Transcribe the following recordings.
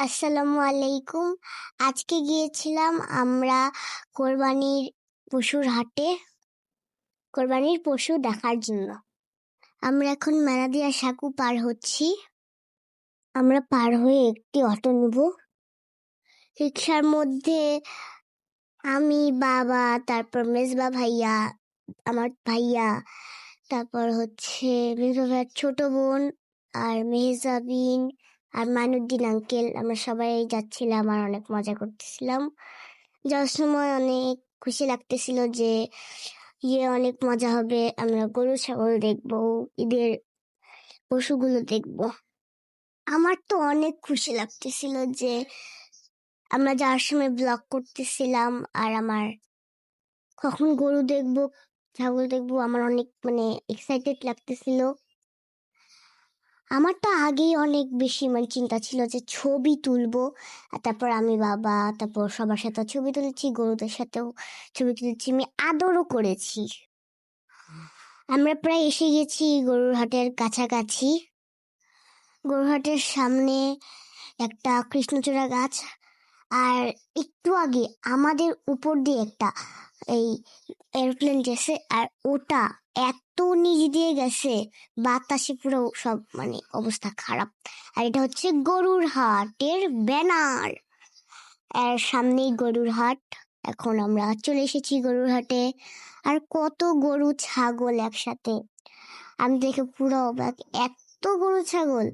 আসসালামু আলাইকুম। আজকে গিয়েছিলাম আমরা কোরবানির পশুর হাটে কোরবানির পশু দেখার জন্য। আমরা এখন মেনাদিয়া সাঁকু পার হচ্ছি। আমরা পার হয়ে একটি অটো নেব। রিক্সার মধ্যে আমি, বাবা, তারপর মেজবা ভাইয়া, আমার ভাইয়া, তারপর হচ্ছে মেজবা ভাইয়ার ছোট বোন আর মেহজাবিন আর মাইনুদ্দিন আঙ্কেল। আমরা সবাই যাচ্ছিলাম আর অনেক মজা করতেছিলাম। যাওয়ার সময় অনেক খুশি লাগতেছিল যে অনেক মজা হবে, আমরা গরু ছাগল দেখবো, ঈদের পশুগুলো দেখবো। আমার তো অনেক খুশি লাগতেছিল যে আমরা যাওয়ার সময় ব্লগ করতেছিলাম আর আমার কখন গরু দেখবো, ছাগল দেখবো, আমার অনেক এক্সাইটেড লাগতেছিল। আমার তো আগেই অনেক বেশি চিন্তা ছিল যে ছবি তুলবো, আর তারপর আমি, বাবা, তারপর সবার সাথে ছবি তুলেছি, গরুদের সাথেও ছবি তুলেছি, আমি আদরও করেছি। আমরা প্রায় এসে গেছি গরুর হাটের কাছাকাছি। গরুর হাটের সামনে একটা কৃষ্ণচূড়া গাছ, আর একটু আগে আমাদের উপর দিয়ে একটা এই এরোপ্লেন গেছে, আর ওটা এত নিচ দিয়ে গেছে, বাতাসে পুরো সব অবস্থা খারাপ। আর এটা হচ্ছে গরুর হাটের ব্যানার, আর সামনেই গরুর হাট। এখন আমরা চলে এসেছি গরুর হাটে, আর কত গরু ছাগল একসাথে, আমি দেখে পুরো অবাক, এত গরু ছাগল।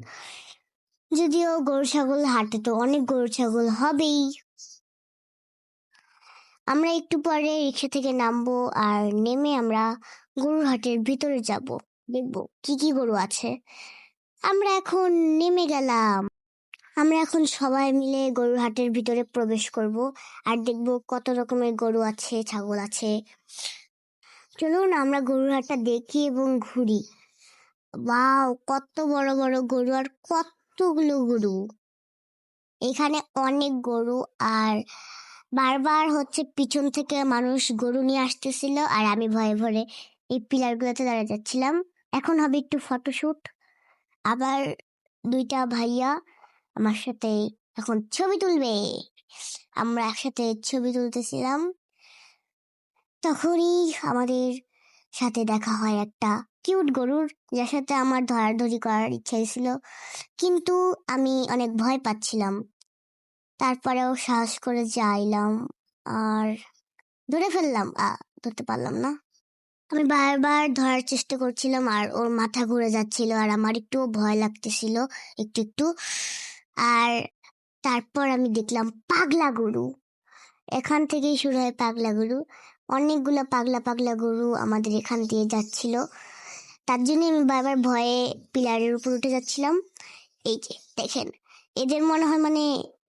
যদিও গরু ছাগল হাটে তো অনেক গরু ছাগল হবেই। আমরা একটু পরে রিক্সা থেকে নামবো, আর নেমে আমরা গরুর হাটের ভিতরে যাব, দেখবো কি কি গরু আছে। আমরা এখন নেমে গেলাম। আমরা এখন সবাই মিলে গরুর হাটের ভিতরে প্রবেশ করব, আর দেখবো কত রকমের গরু আছে, ছাগল আছে। চলুন আমরা গরুর হাটটা দেখি এবং ঘুরি। ওয়াও, কত বড় বড় গরু, আর কতগুলো গরু। এখানে অনেক গরু, আর বারবার হচ্ছে পিছন থেকে মানুষ গরু নিয়ে আসতেছিল, আর আমি ভয়ে ভয়ে এই পিলারগুলোতে দাঁড়িয়ে যাচ্ছিলাম। এখন হবে একটু ফটোশুট। আবার দুইটা ভাইয়া আমার সাথে এখন ছবি তুলবে। আমরা একসাথে ছবি তুলতেছিলাম, তখনই আমাদের সাথে দেখা হয় একটা কিউট গরুর, যার সাথে আমার ধরাধরি করার ইচ্ছা ছিল, কিন্তু আমি অনেক ভয় পাচ্ছিলাম। তারপরেও সাহস করে যাইলাম, আর ধরে ফেললাম, ধরতে পারলাম না। আমি বারবার ধরার চেষ্টা করছিলাম, আর ওর মাথা ঘুরে যাচ্ছিল, আর আমার একটু ভয় লাগতেছিল, একটু একটু। আর তারপর আমি দেখলাম পাগলা গরু। এখান থেকেই শুরু হয় পাগলা গরু। অনেকগুলো পাগলা পাগলা গরু আমাদের এখান দিয়ে যাচ্ছিল, তার জন্য আমি বারবার ভয়ে পিলারের উপর উঠে যাচ্ছিলাম। এই যে দেখেন, এদের মনে হয়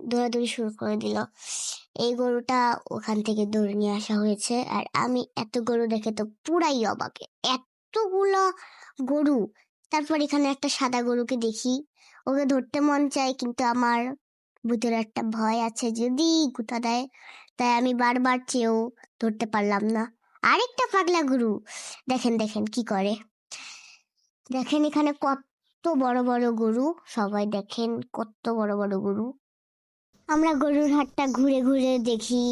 দৌড়াদৌড়ি শুরু করে দিল। এই গরুটা ওখান থেকে দৌড়ে নিয়ে আসা হয়েছে, আর আমি এত গরু দেখে তো পুরাই অবাকে, এতগুলো গরু। তারপর এখানে একটা সাদা গরুকে দেখি, ওকে ধরতে মন চায়, কিন্তু আমার ভিতরে একটা ভয় আছে, যদি গুতা দেয়, তাই আমি বারবার চেয়েও ধরতে পারলাম না। আরেকটা পাগলা গরু, দেখেন দেখেন কি করে, দেখেন এখানে কত বড় বড় গরু, সবাই দেখেন কত বড় বড় গরু। আমরা গরুর হাটটা ঘুরে ঘুরে দেখি,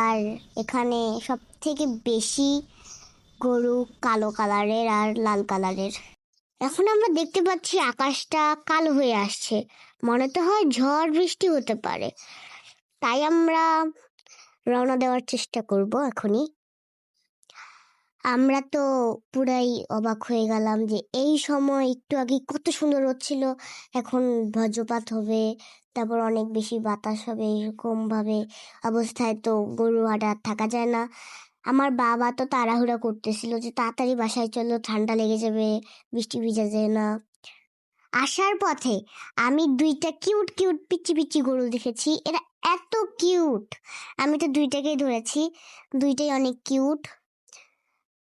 আর এখানে সব থেকে বেশি গরু কালো কালারের আর লাল কালারের। এখন আমরা দেখতে পাচ্ছি আকাশটা কালো হয়ে আসছে, মনে তো হয় ঝড় বৃষ্টি হতে পারে, তাই আমরা রওনা দেওয়ার চেষ্টা করব এখনই। আমরা তো পুরাই অবাক হয়ে গেলাম যে এই সময় একটু আগে কত সুন্দর হচ্ছিল, এখন বজ্রপাত হবে, তারপর অনেক বেশি বাতাস হবে, এরকম ভাবে অবস্থায় তো গরু হাটে আর থাকা যায় না। আমার বাবা তো তাড়াহুড়া করতেছিল যে তাড়াতাড়ি বাসায় চলো, ঠান্ডা লেগে যাবে, বৃষ্টি ভিজা যায় না। আসার পথে আমি দুইটা কিউট কিউট পিচ্চি পিচ্চি গরু দেখেছি, এরা এত কিউট, আমি তো দুইটাকেই ধরেছি, দুইটাই অনেক কিউট।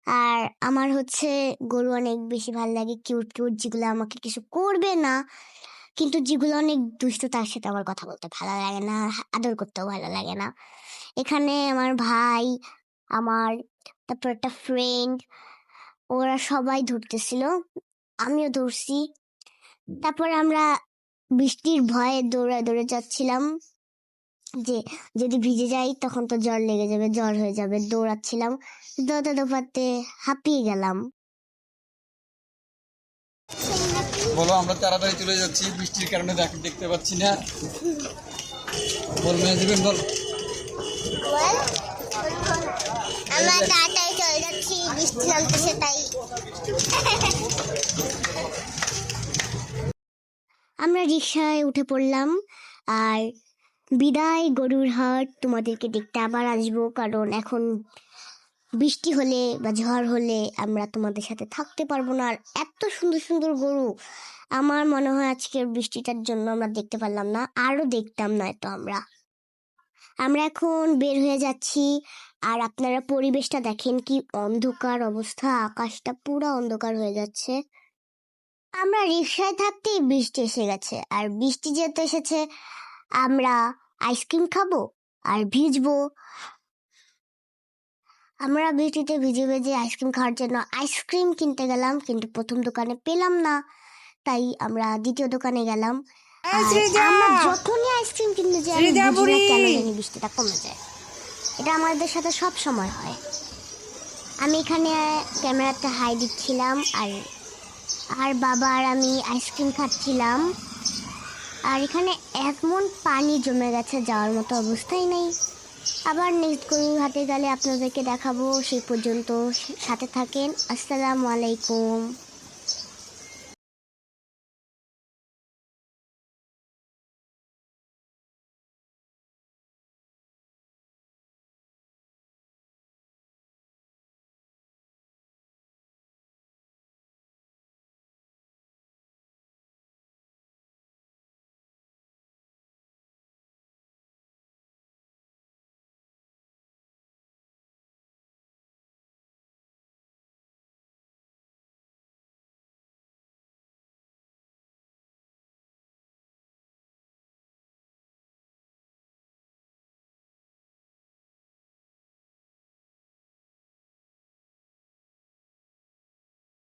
আর আমার হচ্ছে গরু অনেক বেশি ভালো লাগে, কিউট কিউট, যেগুলো আমাকে কিছু করবে না, কিন্তু যেগুলো অনেক দুষ্ট, তার সাথে আমার কথা বলতে ভালো লাগে না, আদর করতেও ভালো লাগে না। এখানে আমার ভাই, আমার তারপর একটা ফ্রেন্ড, ওরা সবাই ধরতেছিল, আমিও ধরছি। তারপর আমরা বৃষ্টির ভয়ে দৌড়ায় দৌড়ে যাচ্ছিলাম, যে যদি ভিজে যাই তখন তো জ্বর লেগে যাবে, জ্বর হয়ে যাবে। দৌড়াচ্ছিলাম, দৌড়াতে দৌড়াতে হাঁপিয়ে গেলাম। বলো, আমরা তাড়াতাড়ি চলে যাচ্ছি, বৃষ্টির কারণে দেখতে পাচ্ছি না। বল মেয়ে বল। আমরা তাড়াতাড়ি চলে যাচ্ছি, বৃষ্টি নামতেছে তাই। আমরা রিকশায় উঠে পড়লাম, আর বিদায় গরুর হাট। তোমাদেরকে দেখতে আবার আসবো, কারণ এখন বৃষ্টি হলে বা ঝড় হলে আমরা তোমাদের সাথে থাকতে পারবো না। আর এত সুন্দর সুন্দর গরু, আমার মনে হয় আজকের বৃষ্টিটার জন্য আমরা দেখতে পারলাম না, আরো দেখতাম না। তো আমরা এখন বের হয়ে যাচ্ছি, আর আপনারা পরিবেশটা দেখেন, কি অন্ধকার অবস্থা, আকাশটা পুরো অন্ধকার হয়ে যাচ্ছে। আমরা রিকশায় থাকতেই বৃষ্টি এসে গেছে, আর বৃষ্টি যেহেতু এসেছে আমরা আইসক্রিম খাবো আর ভিজবো। আমরা বৃষ্টিতে ভিজে ভিজে আইসক্রিম খাওয়ার জন্য আইসক্রিম কিনতে গেলাম, কিন্তু প্রথম দোকানে পেলাম না, তাই আমরা দ্বিতীয় দোকানে গেলাম। আমরা যখনই আইসক্রিম কিনতে যাই আমি বুঝি না কেন জানি বৃষ্টিটা কমে যায়। এটা আমাদের সাথে সব সময় হয়। আমি এখানে ক্যামেরাতে হাই দিচ্ছিলাম, আর বাবা আর আমি আইসক্রিম খাচ্ছিলাম। আর এখানে এমন পানি জমে গেছে, যাওয়ার মতো অবস্থাই নেই। আবার নেক্সট গরুর হাটে গেলে আপনাদেরকে দেখাবো। সেই পর্যন্ত সাথে থাকেন। আসসালামু আলাইকুম।